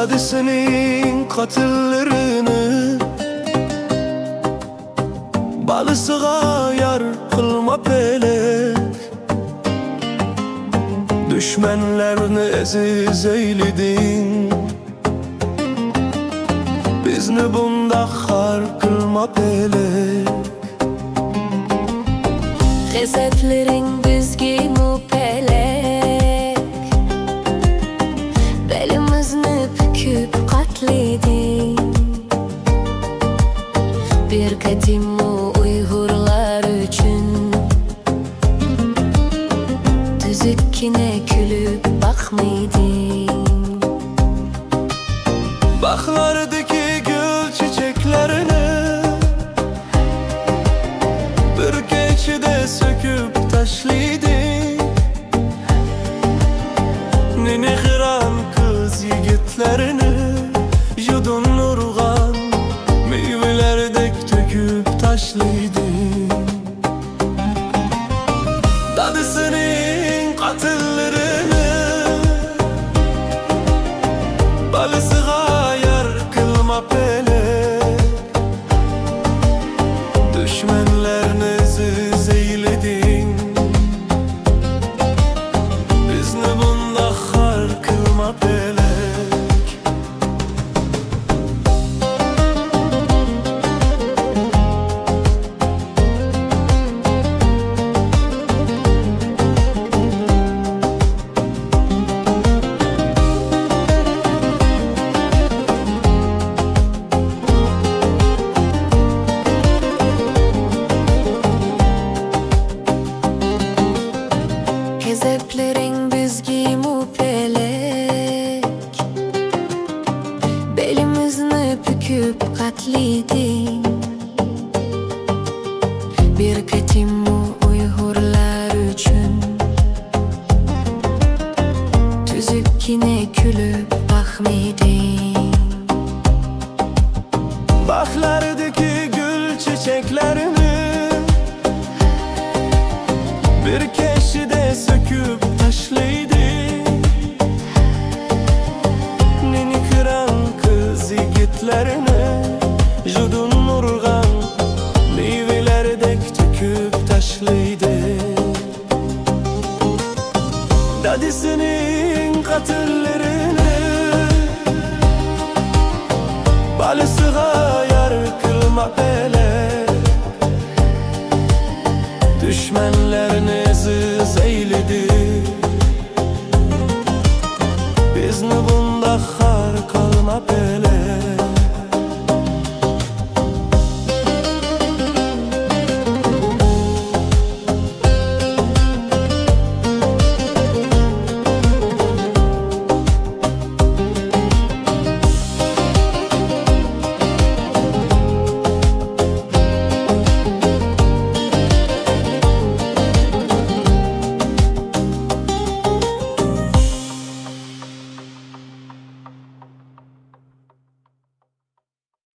Dadısının katillerini balısığa yar kılma pelek. Düşmenlerini eziz eyledin, bizni bunda har kılma pelek. G'azablaring bizga mupelek, belimizni bukib qatleding. Berkatimo Uyg'urlar uchun tuzukkina kulib boqmayding. Baqlardaki gül çiçeklerini bir keçide söküp taşlaydın. Nene kıran kız yigitlerini yudun nurgan meyvelerdek döküp taşlaydın. Dadısının katillerini balısığa yar kılma pelek. Düşmenlerini eziz eyledin, bizni bunda har kılma pelek. G'azablaring bizga mupelek, belimizni bukib qatleding. Berkatimo Uyg'urlar uchun tuzukkina kulib boqmayding. Baqlardaki gül çiçeklerini bir keçide söküp taşlaydın. Neni kıran kız yigitlerini yudun nurgan meyvelerdek döküp taşlaydın. Dadısının katillerini balısığa yar kılma pelek.